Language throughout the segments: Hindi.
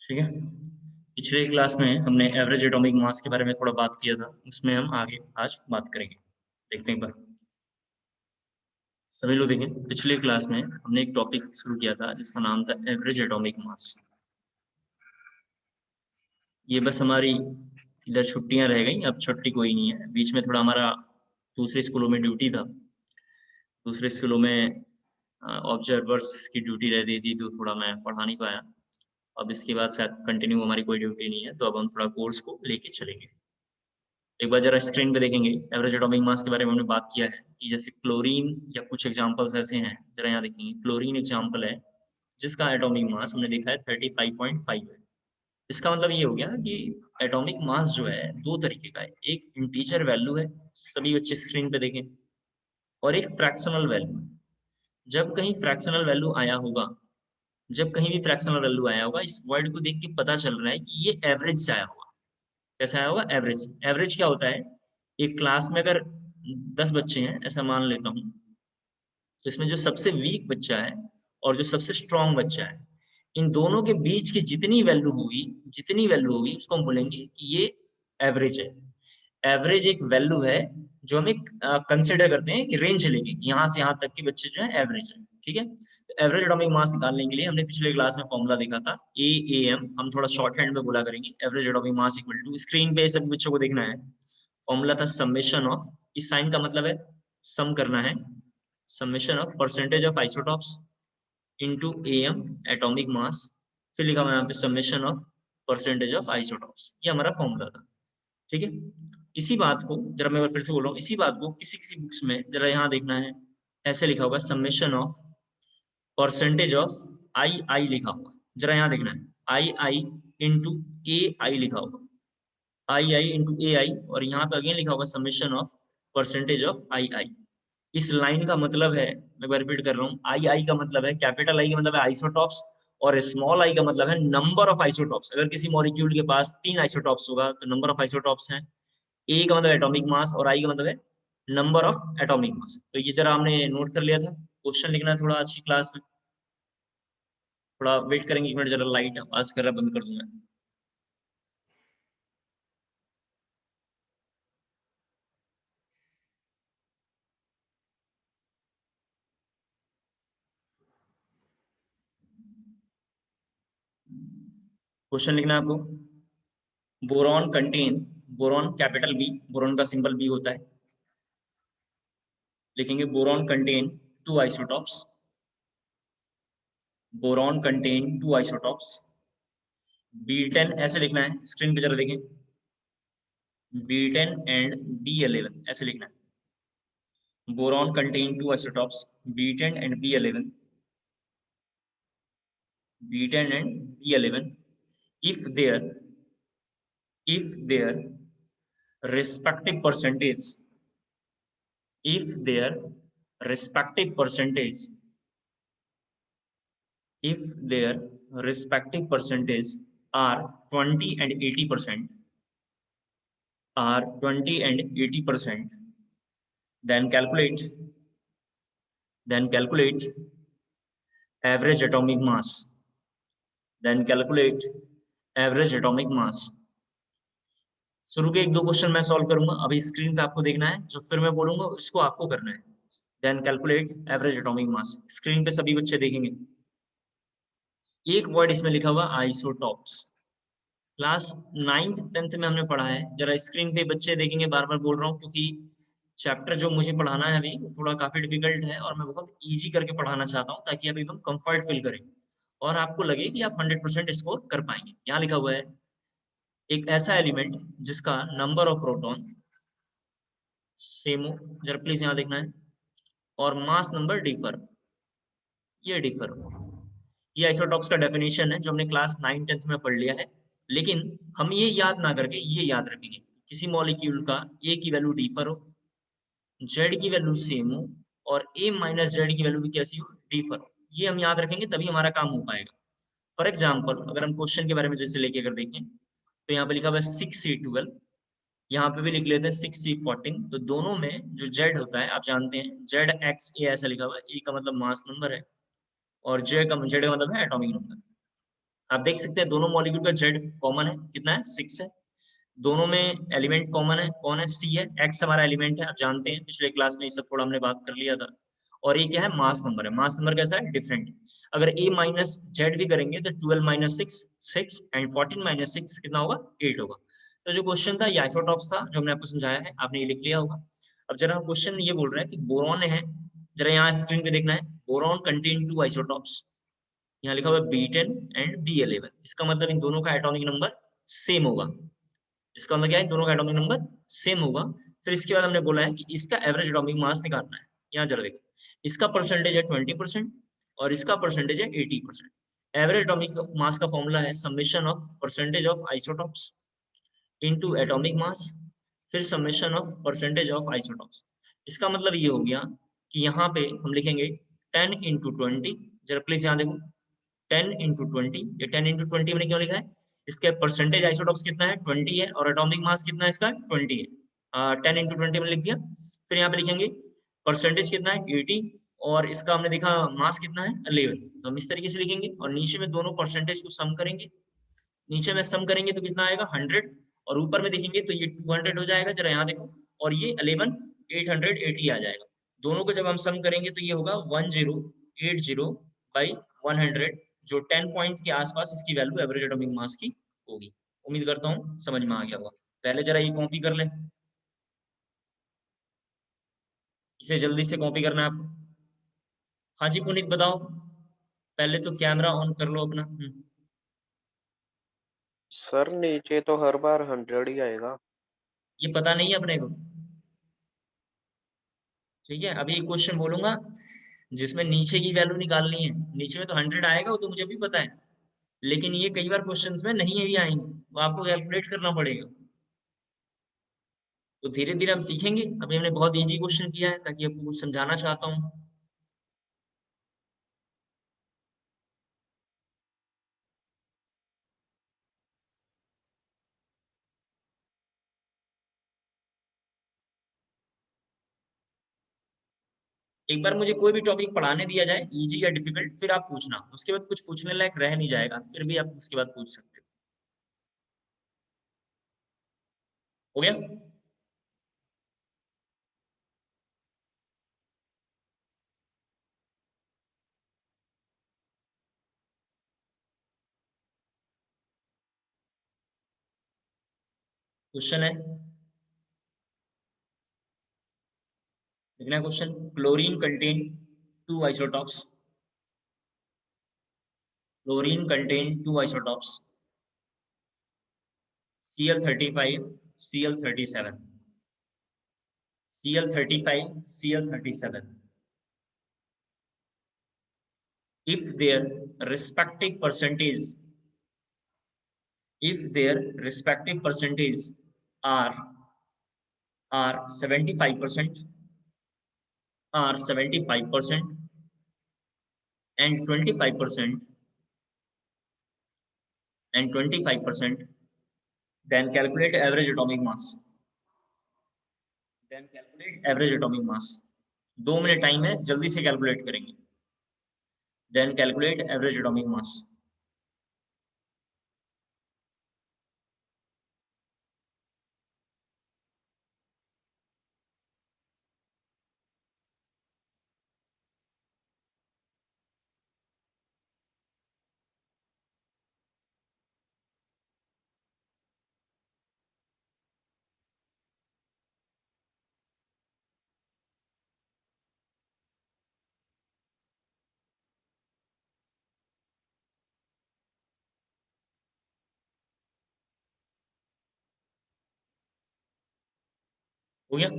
ठीक है। पिछले क्लास में हमने एवरेज एटॉमिक मास के बारे में थोड़ा बात किया था, उसमें हम आगे आज बात करेंगे। देखते हैं एक बार। सभी लोग देखें, पिछले क्लास में हमने एक टॉपिक शुरू किया था जिसका नाम था एवरेज एटॉमिक मास। ये बस हमारी इधर छुट्टियां रह गई, अब छुट्टी कोई नहीं है। बीच में थोड़ा हमारा दूसरे स्कूलों में ड्यूटी था, दूसरे स्कूलों में ऑब्जर्वर्स की ड्यूटी रहती थी, तो थोड़ा मैं पढ़ा नहीं पाया। अब इसके बाद शायद कंटिन्यू हमारी कोई ड्यूटी नहीं है, तो अब हम थोड़ा कोर्स को लेके चलेंगे। एक बार जरा स्क्रीन पे देखेंगे, एवरेज एटॉमिक मास के बारे में हमने बात किया है कि जैसे क्लोरीन या कुछ एग्जांपल्स ऐसे हैं। जरा यहाँ देखेंगे, क्लोरीन एग्जांपल है जिसका एटॉमिक मास हमने देखा है 35.5 है। इसका मतलब ये हो गया कि एटॉमिक मास जो है दो तरीके का है, एक इंटीजर वैल्यू है, सभी बच्चे स्क्रीन पे देखें, और एक फ्रैक्शनल वैल्यू है। जब कहीं फ्रैक्शनल वैल्यू आया होगा, जब कहीं भी फ्रैक्शनल वैल्यू आया होगा, इस वर्ड को देख के पता चल रहा है कि ये एवरेज से आया होगा। कैसे आया होगा? एवरेज। एवरेज क्या होता है? एक क्लास में अगर 10 बच्चे हैं ऐसा मान लेता हूँ, तो इसमें जो सबसे वीक बच्चा है और जो सबसे स्ट्रांग बच्चा है, इन दोनों के बीच की जितनी वैल्यू होगी उसको हम बोलेंगे कि ये एवरेज है। एवरेज एक वैल्यू है जो हम एक कंसिडर करते हैं कि रेंज लेंगे कि यहाँ से यहाँ तक के बच्चे जो है एवरेज है। ठीक है। तो एवरेज एटॉमिक मास निकालने के लिए हमने पिछले क्लास में फॉर्मूला देखा था AAM, हम थोड़ा शॉर्ट हैंड में बोला करेंगे। Average atomic mass equal to, screen पे सभी बच्चों को देखना है, फॉर्मूला था समेशन ऑफ, इस साइन का मतलब है सम करना है, summation of percentage of isotopes into AM atomic mass, फिर लिखा हुआ यहाँ पे summation of percentage of isotopes. ये हमारा फॉर्मूला था। ठीक है। इसी बात को जरा मैं फिर से बोल रहा हूँ, इसी बात को किसी किसी बुक्स में जरा यहाँ देखना है, ऐसे लिखा होगा समेशन ऑफ परसेंटेज ऑफ आई लिखा होगा। जरा यहाँ देखना है, आई इंटू AI लिखा होगा, आई इंटू AI, और यहाँ पे अगेन लिखा होगा समेशन ऑफ परसेंटेज ऑफ आई। इस लाइन का मतलब है, मैं रिपीट कर रहा हूँ, आई का मतलब है, कैपिटल आई का मतलब है आइसोटॉप्स, और स्मॉल आई का मतलब है नंबर ऑफ आइसोटॉप्स। अगर किसी मॉलिक्यूल के पास 3 आइसोटॉप्स होगा तो नंबर ऑफ आइसोटॉप्स हैं। ए का मतलब एटॉमिक मास और आई का मतलब है नंबर ऑफ एटॉमिक मास। तो ये जरा हमने नोट कर लिया था। क्वेश्चन लिखना है थोड़ा अच्छी क्लास में, थोड़ा वेट करेंगे 1 मिनट, जरा लाइट आवाज कर रहा, बंद कर दूंगा। क्वेश्चन लिखना है आपको, boron contain, boron capital B, boron का सिंबल बी होता है, लिखेंगे boron contain 2 isotopes, boron contain 2 isotopes, B10 ऐसे लिखना है, स्क्रीन पे जरा देखें, B10 एंड B11 ऐसे लिखना है। Boron contain 2 isotopes, B10 and B11, B10 and B11, if their respective percentage, if their respective percentage, if their respective percentage are 20 and 80%, are 20 and 80%, then calculate average atomic mass, then calculate average atomic mass। शुरू के 1-2 क्वेश्चन मैं सॉल्व करूंगा, अभी स्क्रीन पे आपको देखना है, जो फिर मैं बोलूंगा उसको आपको करना है। Then calculate average atomic mass, screen पे सभी बच्चे देखेंगे। एक वर्ड इसमें लिखा हुआ आइसोटॉप्स, क्लास 9th 10th में हमने पढ़ा है। जरा स्क्रीन पे बच्चे देखेंगे, बार बार बोल रहा हूँ क्योंकि चैप्टर जो मुझे पढ़ाना है अभी वो थोड़ा काफी डिफिकल्ट है, और मैं बहुत इजी करके पढ़ाना चाहता हूँ ताकि आप एकदम कंफर्ट फील करें और आपको लगे कि आप 100% स्कोर कर पाएंगे। यहाँ लिखा हुआ है, एक ऐसा एलिमेंट जिसका नंबर ऑफ प्रोटॉन सेम हो, जरा प्लीज यहाँ देखना है, और मास नंबर डिफर, ये डिफर हो। ये आइसोटॉप्स का डेफिनेशन है जो हमने क्लास 9 10th में पढ़ लिया है। लेकिन हम ये याद ना करके ये याद रखेंगे, किसी मॉलिक्यूल का ए की वैल्यू डिफर हो, जेड की वैल्यू सेम हो, और ए माइनस जेड की वैल्यू भी कैसी हो, डिफर हो। ये हम याद रखेंगे तभी हमारा काम हो पाएगा। फॉर एग्जाम्पल अगर हम क्वेश्चन के बारे में जैसे लेके अगर देखें, तो यहाँ पे लिखा हुआ है 6C12, यहाँ पे भी लिख लेते हैं 6C14। तो दोनों में जो जेड होता है आप जानते हैं, जेड एक्स ए ऐसा लिखा हुआ है, ए का मतलब मास नंबर है और जेड का मतलब है एटॉमिक नंबर। आप देख सकते हैं दोनों मॉलिक्यूल का Z कॉमन है, कितना है 6 है। दोनों में एलिमेंट कॉमन है, कौन है C है, X हमारा एलिमेंट है, आप जानते हैं पिछले क्लास में ये सब थोड़ा हमने बात कर लिया था। और ये क्या है, मास नंबर है। मास नंबर कैसा है, डिफरेंट। अगर A माइनस Z भी करेंगे तो 12 माइनस 6 6 एंड 14 माइनस 6 कितना होगा, 8 होगा। तो जो क्वेश्चन था ये आइसोटॉप्स था, जो हमने आपको समझाया है, आपने ये लिख लिया होगा। अब जरा क्वेश्चन ये बोल रहा है कि बोरॉन है, जरा यहाँ स्क्रीन पे देखना है, बोरॉन कंटेन 2 आइसोटॉप्स। यहाँ लिखा हुआ है B10 एंड B11। इसका मतलब इन दोनों का एटॉमिक नंबर सेम होगा। इसका मतलब क्या है, दोनों का एटॉमिक नंबर सेम होगा। फिर इसके बाद हमने बोला है कि इसका एवरेज एटॉमिक मास निकालना है। यहाँ जरा देखो, इसका परसेंटेज है 20% और इसका परसेंटेज है 80%। एवरेज एटॉमिक मास का फॉर्मूला है summation of percentage of isotopes into atomic mass, फिर summation of percentage of isotopes. इसका मतलब ये हो गया कि यहाँ पे हम लिखेंगे 10 इंटू 20। जरा प्लीज यहाँ देखो, 10 इंटू 20, ये 10 इंटू 20 मैंने क्यों लिखा है, इसके परसेंटेज आइसोटॉप्स कितना है 20 है, और एटॉमिक मास कितना है इसका 20 है। 10 इंटू 20 मैंने लिख दिया। फिर यहाँ पे लिखेंगे परसेंटेज कितना है 80, और इसका हमने देखा मास कितना है 11। तो हम इस तरीके से लिखेंगे और नीचे में दोनों परसेंटेज को सम करेंगे। नीचे में सम करेंगे तो कितना आएगा 100, और ऊपर में देखेंगे तो ये 200 हो जाएगा, जरा यहाँ देखो, और ये 11 880 आ जाएगा। दोनों को जब हम सम करेंगे तो ये होगा 1080 बाई 100, जो 10 पॉइंट के आसपास इसकी वैल्यू एवरेज एटॉमिक मास की होगी। उम्मीद करता हूँ समझ में आ गया होगा। पहले जरा ये कॉपी कर लें, इसे जल्दी से कॉपी करना है आपको। हाँ जी पुनीत बताओ, पहले तो कैमरा ऑन कर लो अपना। सर नीचे तो हर बार 100 ही आएगा। ये पता नहीं है अपने को, ठीक है। अभी एक क्वेश्चन बोलूंगा जिसमें नीचे की वैल्यू निकालनी है, नीचे में तो 100 आएगा, वो तो मुझे भी पता है, लेकिन ये कई बार क्वेश्चंस में नहीं भी आएंगे, वो आपको कैलकुलेट करना पड़ेगा। तो धीरे धीरे हम सीखेंगे। अभी हमने बहुत इजी क्वेश्चन किया है ताकि आपको कुछ समझाना चाहता हूँ। एक बार मुझे कोई भी टॉपिक पढ़ाने दिया जाए, इजी या डिफिकल्ट, फिर आप पूछना, उसके बाद कुछ पूछने लायक रह नहीं जाएगा, फिर भी आप उसके बाद पूछ सकते हो गया। क्वेश्चन है, देखना question, chlorine contain 2 isotopes, chlorine contain 2 isotopes Cl35 Cl37, Cl35 Cl37, if their respective percentage, if their respective percentage are 75%, are 75% and 25% and 25%, then calculate average atomic mass, then calculate average atomic mass। 2 minute time है, जल्दी से कैलकुलेट करेंगे। then calculate average atomic mass। हो गया।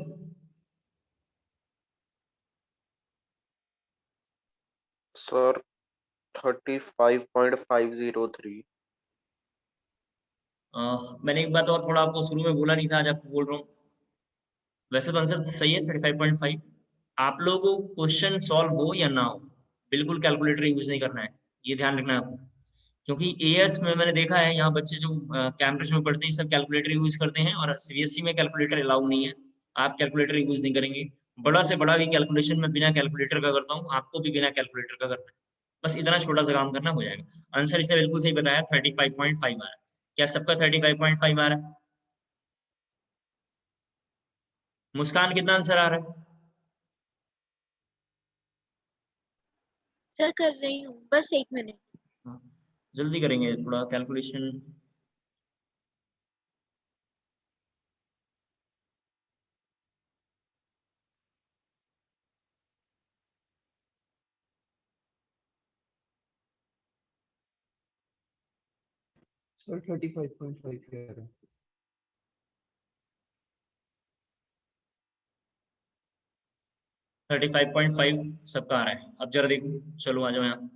सर 35.503। मैंने एक बात और थोड़ा आपको शुरू में बोला नहीं था, आज आपको बोल रहा हूँ। वैसे तो आंसर सही है 35.5। आप लोगों को क्वेश्चन सॉल्व हो या ना हो, बिल्कुल कैलकुलेटर यूज नहीं करना है, ये ध्यान रखना है आपको। क्योंकि एएस में मैंने देखा है, यहाँ बच्चे जो कैंब्रिज में पढ़ते हैं सब कैलकुलेटर यूज करते हैं, और सीबीएसई में कैलकुलेटर अलाउ नहीं है। आप कैलकुलेटर यूज नहीं करेंगे। बड़ा से बड़ा भी कैलकुलेशन में बिना कैलकुलेटर का करता हूँ, आपको भी बिना कैलकुलेटर का करना है। बस इतना छोटा सा काम करना हो जाएगा। आंसर इसने बिल्कुल सही बताया, 35.5 आ रहा है। क्या सबका 35.5 आ रहा है? मुस्कान कितना आंसर आ रहा है? सर कर रही हूँ, बस 1 मिनट। हाँ, जल्दी करेंगे थोड़ा कैलकुलेशन। सर 35.5 कह रहे हैं। 35.5 सबका आ रहा है। अब जरा देखो, चलो आ जाओ यहाँ।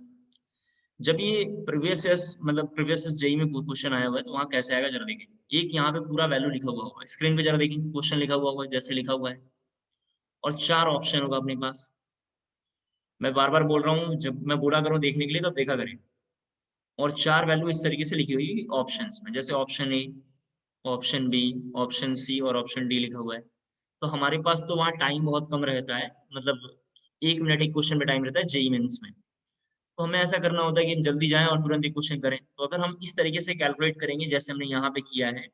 जब ये प्रीवियस जेई में क्वेश्चन आया हुआ है तो वहाँ कैसे आएगा जरा देखिए। एक यहाँ पे पूरा वैल्यू लिखा हुआ होगा, स्क्रीन पे जरा देखिए, क्वेश्चन लिखा हुआ होगा जैसे लिखा हुआ है, और 4 ऑप्शन होगा अपने पास। मैं बार बार बोल रहा हूँ, जब मैं बोला करूँ देखने के लिए तब देखा करें। और 4 वैल्यू इस तरीके से लिखी हुई ऑप्शंस में, जैसे option A, option B, option C और ऑप्शन डी लिखा हुआ है। तो हमारे पास तो वहाँ टाइम बहुत कम रहता है, मतलब 1 मिनट एक क्वेश्चन में टाइम रहता है जेईई मेंस में। तो हमें ऐसा करना होता है कि हम जल्दी जाएं और तुरंत एक क्वेश्चन करें। तो अगर हम इस तरीके से कैलकुलेट करेंगे जैसे हमने यहाँ पे किया है,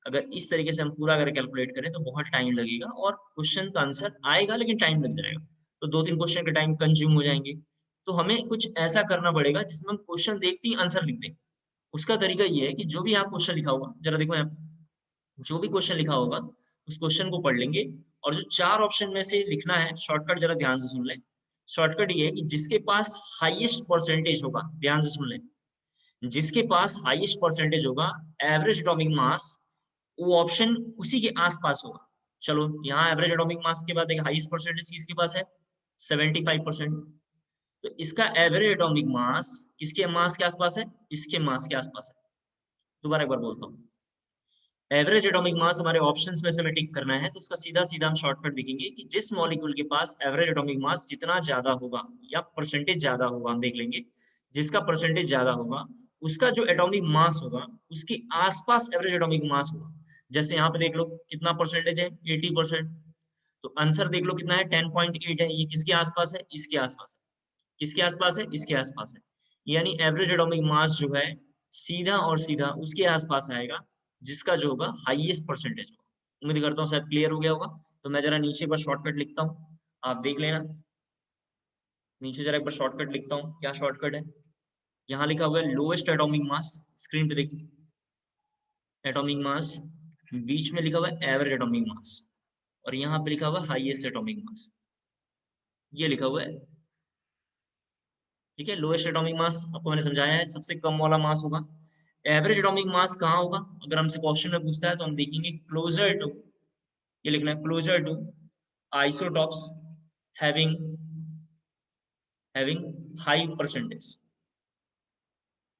अगर इस तरीके से हम पूरा अगर कैलकुलेट करें तो बहुत टाइम लगेगा और क्वेश्चन का आंसर आएगा लेकिन टाइम लग जाएगा। तो 2-3 क्वेश्चन के टाइम कंज्यूम हो जाएंगे। तो हमें कुछ ऐसा करना पड़ेगा जिसमें हम क्वेश्चन देखते ही आंसर लिख दें। उसका तरीका ये है कि जो भी यहाँ क्वेश्चन लिखा होगा, जरा देखो यहाँ, जो भी क्वेश्चन लिखा होगा उस क्वेश्चन को पढ़ लेंगे, और जो 4 ऑप्शन में से लिखना है शॉर्टकट जरा ध्यान से सुन लें। शॉर्टकट ये है कि जिसके पास हाईएस्ट परसेंटेज होगा, ध्यान से सुन लें, जिसके पास हाईएस्ट परसेंटेज होगा एवरेज एटॉमिक मास, वो ऑप्शन उसी के आसपास होगा। चलो यहाँ एवरेज एटॉमिक मास के बाद एक हाईएस्ट परसेंटेज किसके पास है? 75%। तो इसका एवरेज एटॉमिक मास किसके मास के आसपास है? इसके मास के आसपास है। दोबारा एक बार बोलता हूँ, एवरेज एटॉमिक मास हमारे ऑप्शंस में से हमें टिक करना है, तो उसका सीधा सीधा हम शॉर्टकट देखेंगे कि जिस मॉलिक्यूल के पास एवरेज एटॉमिक मास जितना ज्यादा होगा या परसेंटेज ज्यादा होगा, हम देख लेंगे जिसका परसेंटेज ज्यादा होगा उसका जो एटॉमिक मास होगा उसके आसपास एवरेज एटॉमिक मास होगा। जैसे यहाँ पे देख लो कितना परसेंटेज है, 80%। तो आंसर देख लो कितना है, 10.8 है। ये किसके आसपास है? इसके आसपास है। किसके आसपास है? इसके आसपास है। यानी एवरेज एटॉमिक मास जो है सीधा और सीधा उसके आसपास आएगा जिसका जो होगा हाईएस्ट परसेंटेज होगा। उम्मीद करता हूँ शायद क्लियर हो गया होगा। तो मैं जरा नीचे पर शॉर्टकट लिखता हूँ, आप देख लेना। नीचे जरा एक बार शॉर्टकट लिखता हूँ, क्या शॉर्टकट है? यहाँ लिखा हुआ है लोएस्ट एटॉमिक मास, स्क्रीन पे देखिए, एटॉमिक मास, बीच में लिखा हुआ है एवरेज एटॉमिक मास, और यहाँ पे लिखा हुआ है हाईएस्ट एटॉमिक मास। ये लिखा हुआ है, ठीक है। लोएस्ट एटॉमिक मास आपको मैंने समझाया है, सबसे कम वाला मास होगा। एवरेज एटॉमिक मास कहाँ होगा? अगर हमसे क्वेश्चन में पूछता है तो हम देखेंगे क्लोजर टू, ये लिखना है closer to isotopes having high percentage,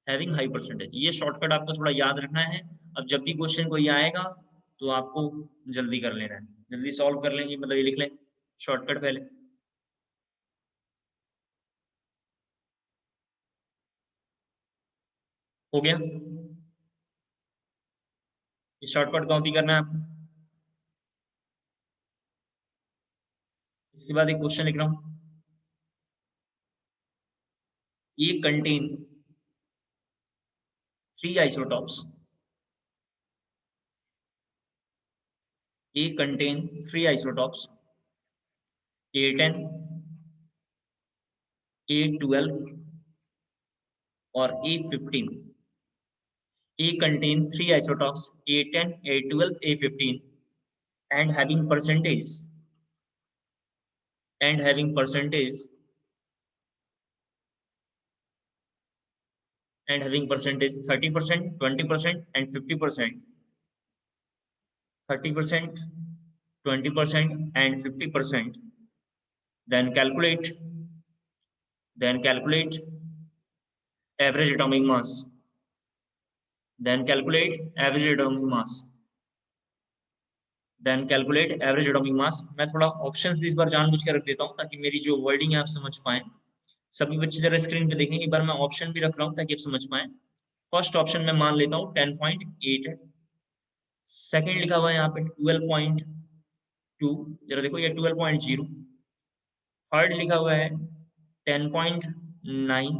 having high percentage. ये शॉर्टकट आपको थोड़ा याद रखना है। अब जब भी क्वेश्चन कोई आएगा तो आपको जल्दी कर लेना है, जल्दी सॉल्व कर लेंगे, मतलब ये लिख लें शॉर्टकट पहले। हो गया? ये शॉर्टकट कॉपी करना है आपको। इसके बाद एक क्वेश्चन लिख रहा हूं, ये contain 3 isotopes, A contain 3 isotopes, A10, A12 और A15। A contain 3 isotopes, A10, A12, A15 and having percentage 30%, 20% and 50%, 30%, 20% and 50%. Then calculate average atomic mass. Then calculate average atomic mass. Then calculate average atomic mass. मैं थोड़ा ऑप्शंस भी इस बार जानबूझ के रख देता हूँ ताकि मेरी जो वर्डिंग है आप समझ पाएं। सभी बच्चे जरा स्क्रीन पे देखें, एक बार मैं ऑप्शन भी रख रहा हूँ ताकि आप समझ पाएं। फर्स्ट ऑप्शन में मान लेता हूँ 10.8 है। सेकंड लिखा हुआ है यहाँ पे 12.2, जरा देखो ये 12.0। थर्ड लिखा हुआ है 10.9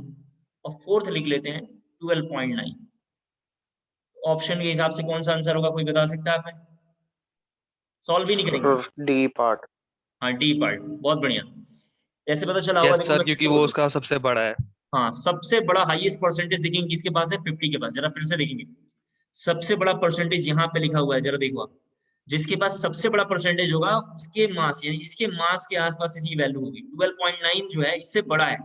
और फोर्थ लिख लेते हैं 12.9। ऑप्शन के हिसाब से कौन सा आंसर होगा, कोई बता सकता है आपने? सॉल्व भी नहीं करेंगे? Sir D part. हाँ, डी पार्ट, बहुत बढ़िया। जैसे पता चला होगा, यस देखो सर, मैं फिर क्योंकि से वो बोल उसका सबसे बड़ा है। हाँ, सबसे बड़ा हाईएस्ट परसेंटेज देखेंगे किसके पास है? 50 के पास। जरा फिर से देखेंगे, सबसे बड़ा परसेंटेज यहाँ पे लिखा हुआ है, जरा देखो आप। जिसके पास सबसे बड़ा परसेंटेज होगा उसके मास, यानी इसके मास के आसपास इसकी वैल्यू होगी। 12.9 जो है इससे बड़ा है,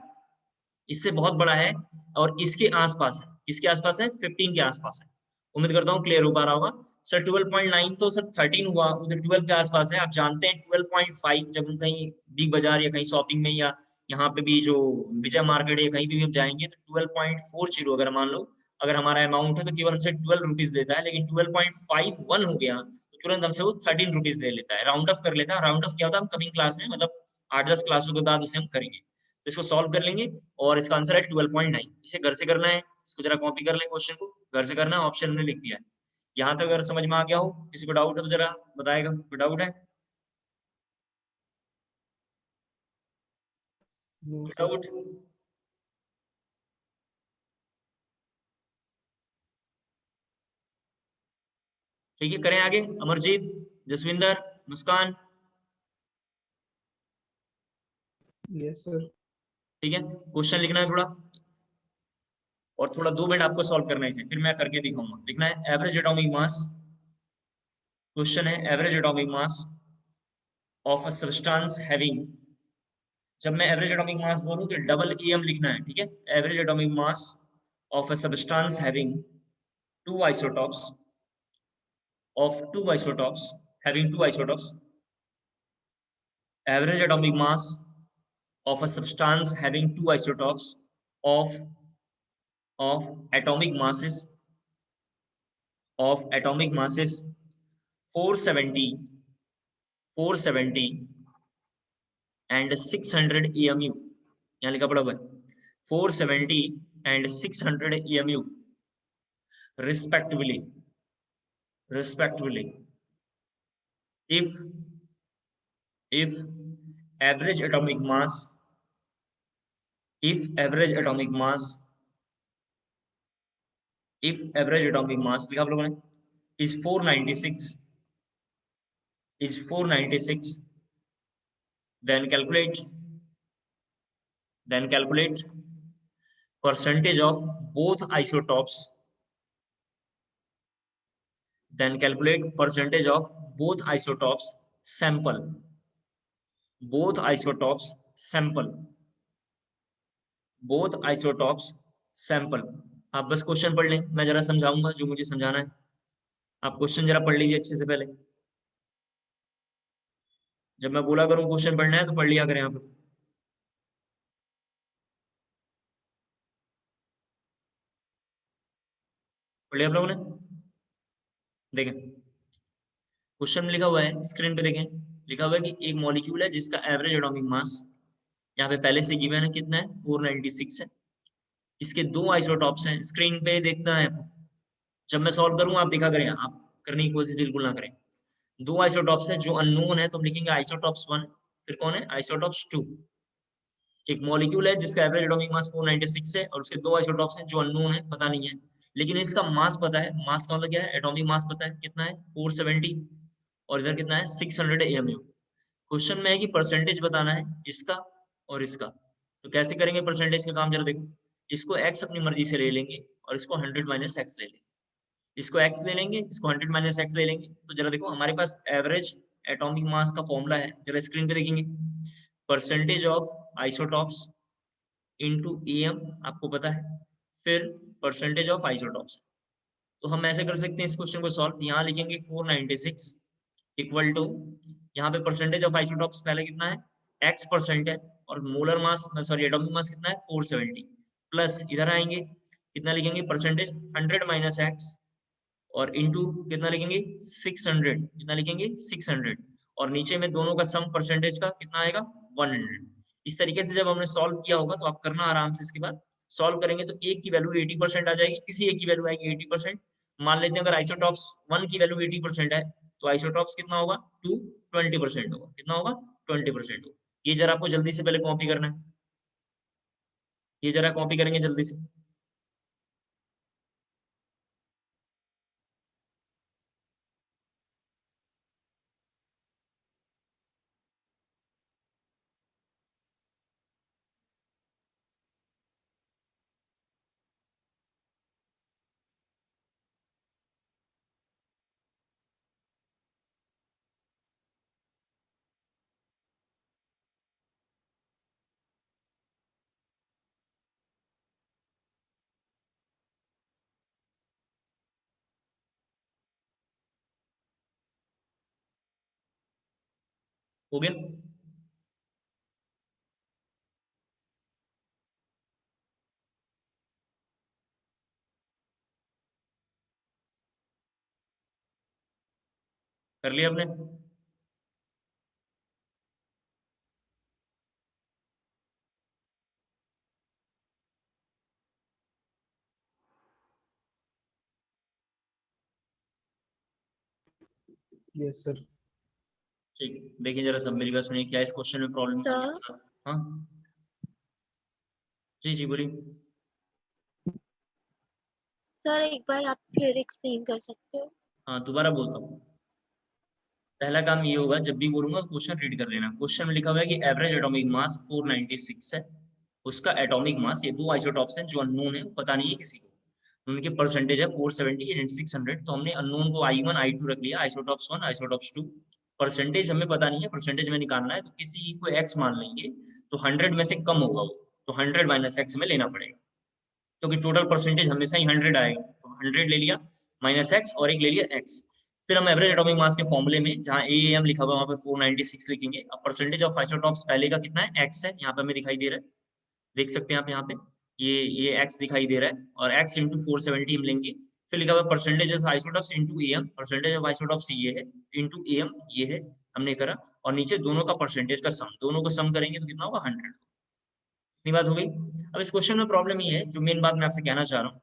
इससे बहुत बड़ा है, और इसके आसपास है। किसके आसपास है? 15 के आसपास है। उम्मीद करता हूँ क्लियर हो पा रहा होगा। सर 12.9 तो सर 13 हुआ, उधर 12 के आसपास है। आप जानते हैं 12.5 जब हम कहीं बिग बाजार या कहीं शॉपिंग में या यहाँ पे भी जो विजय मार्केट या कहीं भी हम जाएंगे तो 12.40 अगर मान लो अगर हमारा अमाउंट है तो केवल हमसे 12 रुपीज देता है, लेकिन 12.51 हो गया तो तुरंत हमसे वो 13 रुपीज दे लेता है, राउंड ऑफ कर लेता है। राउंड ऑफ क्या होता है हम कमिंग क्लास में, मतलब 8-10 क्लासों के बाद उसे हम करेंगे। तो इसको सॉल्व कर लेंगे और इसका आंसर है 12.9। इसे घर से करना है, इसको जरा कॉपी कर लें, क्वेश्चन को घर से करना है, ऑप्शन में लिख दिया है। यहाँ तक अगर समझ में आ गया हो, किसी को डाउट है तो जरा बताएगा। कोई डाउट है? No, कोई sir. डाउट? ठीक है, करें आगे। अमरजीत, जसविंदर, मुस्कान, Yes, sir. ठीक है। क्वेश्चन लिखना है थोड़ा, और थोड़ा 2 मिनट आपको सॉल्व करना है इसे, फिर मैं करके दिखाऊंगा। लिखना है एवरेज एटॉमिक मास। क्वेश्चन है average atomic mass of a substance having. जब मैं एवरेज एटॉमिक मास बोलूं तो डबल EM लिखना है, ठीक है। Average atomic mass of a substance having two isotopes of two isotopes having two isotopes. Average atomic mass of a substance having two isotopes of atomic masses 470 and 600 EMU। यहाँ लिखा पड़ा हुआ है 470 and 600 EMU respectively if average atomic mass if average atomic mass लिखा आप लोगों ने is 496 then calculate percentage of both isotopes sample आप बस क्वेश्चन पढ़ लें, मैं जरा समझाऊंगा जो मुझे समझाना है। आप क्वेश्चन जरा पढ़ लीजिए अच्छे से पहले, जब मैं बोला करूं क्वेश्चन पढ़ना है तो पढ़ लिया करें आप लोग। पढ़ लिया आप लोगों ने? देखें क्वेश्चन में लिखा हुआ है, स्क्रीन पे देखें, लिखा हुआ है कि एक मॉलिक्यूल है जिसका एवरेज एटॉमिक मास यहाँ पे पहले से गिवन है, कितना है? 496 है। इसके दो आइसोटॉप्स हैं, स्क्रीन पे देखना है। जब मैं सॉल्व करूँ आप देखा करें, आप करने की कोशिश बिल्कुल ना करें। दो आइसोटॉप्स है जो अननोन है, तो हम लिखेंगे आइसोटॉप्स 1, फिर कौन है? आइसोटॉप्स 2। एक मॉलिक्यूल है जिसका एवरेज एटॉमिक मास 496 है और उसके दो आइसोटॉप्स हैं जो अननोन है, पता नहीं है, लेकिन इसका मास पता है। मास का मतलब क्या है? एटॉमिक मास पता है कितना है? 470, और इधर कितना है? 600 AMU। क्वेश्चन में है कि परसेंटेज बताना है इसका और इसका। तो कैसे करेंगे परसेंटेज का काम, जरा देखो। इसको x अपनी मर्जी से ले लेंगे और इसको 100 - x ले लेंगे। इसको x ले लेंगे, इसको 100 - x ले लेंगे। तो जरा देखो हमारे पास एवरेज एटॉमिक मास का फॉर्मूला है, जरा स्क्रीन पे देखेंगे। Percentage of isotopes into EM आपको पता है, फिर परसेंटेज ऑफ आइसोटॉप्स। तो हम ऐसे कर सकते हैं इस क्वेश्चन को सॉल्व। यहाँ लिखेंगे 496 इक्वल टू, यहाँ पे परसेंटेज ऑफ आइसोटॉप्स पहले कितना है? x% है, और molar mass sorry atomic mass कितना है? 470, प्लस इधर आएंगे कितना लिखेंगे? परसेंटेज 100 - x, और इनटू कितना लिखेंगे? 600, कितना लिखेंगे? 600, और नीचे में दोनों का सम परसेंटेज का कितना आएगा? 100। इस तरीके से जब हमने सॉल्व किया होगा तो आप करना आराम से। इसके बाद सॉल्व करेंगे तो एक की वैल्यू 80% आ जाएगी, किसी एक की वैल्यू आएगी 80%। मान लेते हैं अगर आइसोटॉप्स 1 की वैल्यू 80% है तो आइसोटॉप्स कितना होगा? 2 20% होगा। कितना होगा? 20% होगा। ये जरा आपको जल्दी से पहले कॉपी करना है। ये जरा कॉपी करेंगे जल्दी से। हो गया? कर लिया आपने? Yes, sir. ठीक, देखिए जरा सब मेरी बात सुनिए, क्या इस क्वेश्चन में प्रॉब्लम? सर हाँ जी जी बोलिए। सर एक बार आप फिर एक्सप्लेन कर सकते हो? हाँ दोबारा बोलता हूँ। पहला काम ये होगा, जब भी बोलूंगा क्वेश्चन रीड कर लेना। क्वेश्चन में लिखा हुआ है कि एवरेज एटॉमिक मास 496 है, उसका एटॉमिक मास, ये दो आइसोटॉप्स हैं जो अननोन है, पता नहीं है किसी को, उनके परसेंटेज है 470 एंड 600। तो हमने अननोन को I1 I2 रख लिया, आइसोटॉप्स 1 आइसोटॉप्स 2। परसेंटेज हमें पता नहीं है, परसेंटेज में निकालना है, तो किसी को x मान लेंगे तो 100 में से कम होगा वो, तो 100 माइनस x में लेना पड़ेगा, क्योंकि टोटल परसेंटेज हमेशा ही 100 आएगा। तो 100 ले लिया माइनस x और एक ले लिया x। फिर हम एवरेज एटॉमिक मास के फॉर्मूले में जहां AAM लिखा हुआ है वहां पे 496 लिखेंगे। अब परसेंटेज ऑफ आइसोटॉप्स पहले का कितना है, x है, यहाँ पे हमें दिखाई दे रहा है, देख सकते हैं आप यहाँ पे, ये x दिखाई दे रहा है, और x इंटू 470 हम लेंगे। फिर लिखा हुआ percentage of isotopes into AM, percentage of isotopes ये है, इंटू AM ये है, हमने करा, और नीचे दोनों का परसेंटेज का सम, दोनों को सम करेंगे तो कितना होगा 100। इतनी बात हो गई। अब इस क्वेश्चन में प्रॉब्लम ये है, जो मेन बात मैं आपसे कहना चाह रहा हूँ,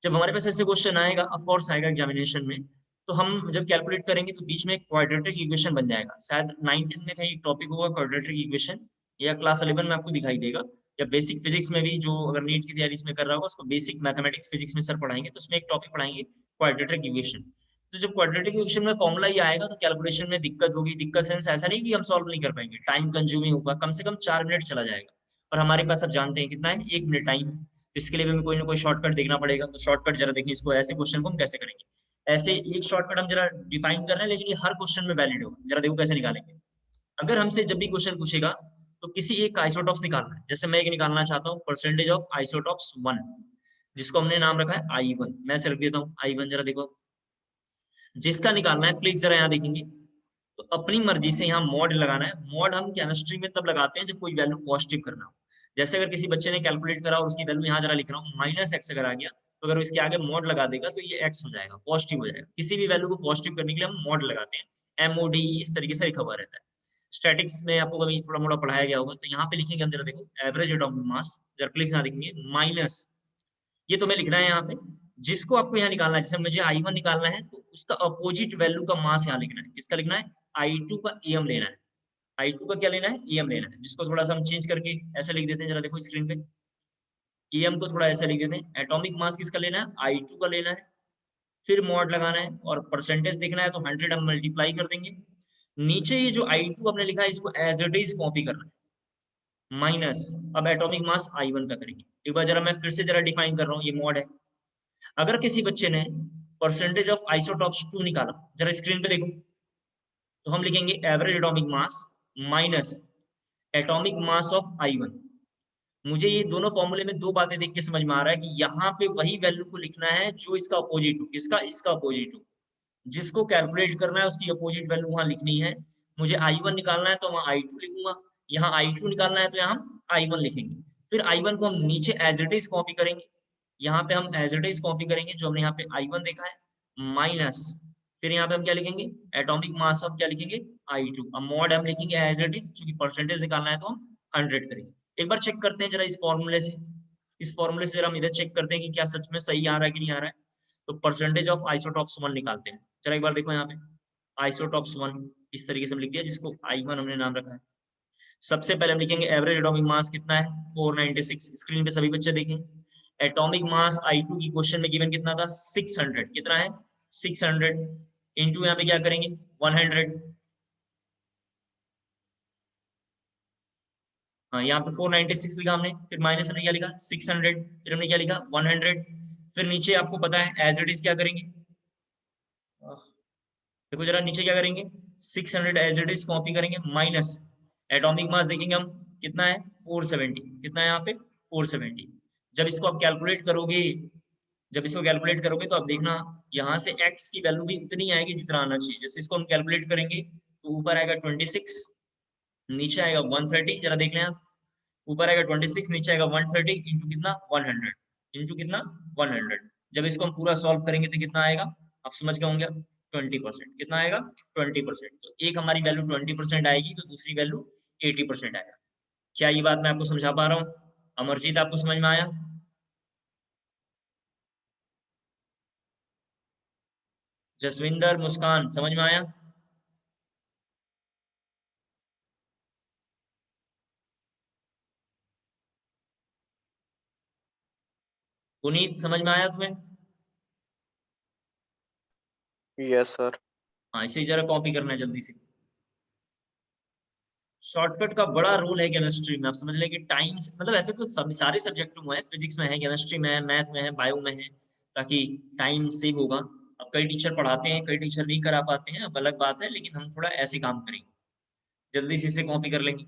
जब हमारे पास ऐसे क्वेश्चन आएगा, ऑफ कोर्स आएगा एग्जामिनेशन में, तो हम जब कैलकुलेट करेंगे तो बीच में एक क्वाड्रेटिक इक्वेशन बन जाएगा। शायद 9th में कहीं टॉपिक होगा क्वाड्रेटिक इक्वेशन, या क्लास 11 में आपको दिखाई देगा, या बेसिक फिजिक्स में भी, जो अगर नीट की तैयारी इसमें कर रहा होगा उसको बेसिक मैथमेटिक्स फिजिक्स में सर पढ़ाएंगे, तो उसमें एक टॉपिक पढ़ाएंगे क्वाड्रेटिक इक्वेशन। तो जब क्वाड्रेटिक इक्वेशन में फॉर्मूला ये आएगा तो कैलकुलेशन में दिक्कत होगी। दिक्कत सेंस ऐसा नहीं कि हम सॉल्व नहीं कर पाएंगे, टाइम कंज्यूमिंग होगा, कम से कम 4 मिनट चला जाएगा, और हमारे पास आप जानते हैं कितना है, 1 मिनट टाइम। इसके लिए भी हमें कोई ना कोई शॉर्टकट देखना पड़ेगा। तो शॉर्टकट जरा देखिए, इसको ऐसे क्वेश्चन को हम कैसे करेंगे। ऐसे एक शॉर्टकट हम जरा डिफाइन कर रहे हैं, लेकिन ये हर क्वेश्चन में वैलिड होगा। जरा देखो कैसे निकालेंगे। अगर हमसे जब भी क्वेश्चन पूछेगा तो किसी एक आइसोटॉप्स निकालना है, जैसे मैं एक निकालना चाहता हूँ परसेंटेज ऑफ आइसोटॉप्स 1, जिसको हमने नाम रखा है I1, मैं से रख देता हूँ I1। जरा देखो जिसका निकालना है, प्लीज जरा यहाँ देखेंगे, तो अपनी मर्जी से यहाँ मॉड लगाना है। मॉड हम केमिस्ट्री में तब लगाते हैं जब कोई वैल्यू पॉजिटिव करना हो। जैसे अगर किसी बच्चे ने कैलकुलेट करा और उसकी वैल्यू यहाँ जरा लिख रहा हूँ -x अगर आ गया, तो अगर इसके आगे मॉड लगा देगा तो ये x हो जाएगा, पॉजिटिव हो जाएगा। किसी भी वैल्यू को पॉजिटिव करने के लिए हम मॉड लगाते हैं, MOD इस तरीके से लिखा हुआ रहता है। स्टैटिक्स में आपको कभी थोड़ा मोड़ा पढ़ाया गया होगा, तो यहाँ पे लिखेंगे हम, जरा देखो एवरेज एटॉमिक मास, जरा प्लीज यहाँ देखेंगे माइनस, ये तो मैं लिख रहा है यहाँ पे, जिसको आपको यहाँ निकालना है, जैसे मुझे I1 निकालना है तो उसका अपोजिट वैल्यू का मास यहाँ लिखना है। किसका लिखना है, I2 का AM लेना है। I2 का क्या लेना है, AM लेना है, जिसको थोड़ा सा हम चेंज करके ऐसे लिख देते हैं। जरा देखो स्क्रीन पे, AM को थोड़ा ऐसे लिख देते हैं। एटॉमिक मास किसका लेना है, I2 का लेना है। फिर मॉड लगाना है और परसेंटेज देखना है, तो 100 हम मल्टीप्लाई कर देंगे। नीचे ये जो I2 आपने लिखा है इसको एज इट इज कॉपी करना है, माइनस, अब एटॉमिक मास I1 का करेंगे। एक बार जरा मैं फिर से जरा डिफाइन कर रहा हूँ, ये मॉड है। अगर किसी बच्चे ने परसेंटेज ऑफ आइसोटॉप्स 2 निकाला, जरा स्क्रीन पे देखो, तो हम लिखेंगे average atomic mass minus atomic mass of I1। मुझे ये दोनों फॉर्मूले में दो बातें देख के समझ में आ रहा है कि यहाँ पे वही वैल्यू को लिखना है जो इसका अपोजिट हो। किसका, इसका अपोजिट हो। जिसको कैलकुलेट करना है उसकी अपोजिट वैल्यू वहां लिखनी है। मुझे I1 निकालना है तो वहां I2 लिखूंगा, यहाँ I2 निकालना है तो यहाँ हम I1 लिखेंगे। फिर I1 को हम नीचे एज इट इज कॉपी करेंगे, यहाँ पे हम एज इट इज कॉपी करेंगे जो हमने यहाँ पे I1 देखा है, माइनस, फिर यहाँ पे हम क्या लिखेंगे, एटॉमिक मास ऑफ क्या लिखेंगे, I2। अब मॉड हम लिखेंगे एज इट इज, क्योंकि परसेंटेज निकालना है तो हम 100 करेंगे। एक बार चेक करते हैं जरा इस फॉर्मूले से, जरा हम इधर चेक करते हैं कि क्या सच में सही आ रहा है कि नहीं आ रहा है। तो परसेंटेज ऑफ आइसोटॉप्स 1 निकालते हैं। जरा एक बार देखो यहाँ पे, आइसोटॉप्स 1 इस तरीके से हम लिख दिया, जिसको I1 हमने नाम रखा है। सबसे पहले हम लिखेंगे एवरेज एटॉमिक मास कितना है 496, स्क्रीन पे सभी बच्चे देखें। एटॉमिक मास I2 की क्वेश्चन में गिवन कितना था 600, कितना है 600 इंटू यहाँ पे क्या करेंगे 100। हाँ यहाँ पे 496 लिखा हमने, फिर माइनस हमने क्या लिखा 600, फिर हमने क्या लिखा 100, फिर नीचे आपको पता है एज इट इज क्या करेंगे, देखो जरा नीचे क्या करेंगे 600 एज इट इज कॉपी करेंगे, माइनस एटॉमिक मास देखेंगे हम कितना है 470, कितना है यहाँ पे 470। जब इसको आप कैलकुलेट करोगे, जब इसको कैलकुलेट करोगे तो आप देखना यहाँ से x की वैल्यू भी उतनी आएगी जितना आना चाहिए। जैसे इसको हम कैलकुलेट करेंगे तो ऊपर आएगा 26, नीचे आएगा 130, जरा देख लें आप, ऊपर आएगा 26, नीचे आएगा 130 इंटू कितना 100, इंटू कितना 100। जब इसको हम पूरा सॉल्व करेंगे तो कितना आएगा आप समझ गए होंगे 20%, कितना आएगा 20%। तो एक हमारी वैल्यू 20% आएगी तो दूसरी वैल्यू 80% आएगा। क्या ये बात मैं आपको समझा पा रहा हूँ? अमरजीत आपको समझ में आया? जसविंदर, मुस्कान, समझ में आया? पुनीत समझ में आया तुम्हें? Yes sir. हाँ इसे जरा कॉपी करना है जल्दी से। शॉर्टकट का बड़ा रोल है केमिस्ट्री में, आप समझ लें कि टाइम मतलब ऐसे तो सब सारे सब्जेक्ट में है, फिजिक्स में है, केमिस्ट्री में है, मैथ में है, बायो में है, ताकि टाइम सेव होगा। अब कई टीचर पढ़ाते हैं, कई टीचर नहीं करा पाते हैं, अब अलग बात है, लेकिन हम थोड़ा ऐसे काम करेंगे, जल्दी से इसे कॉपी कर लेंगे।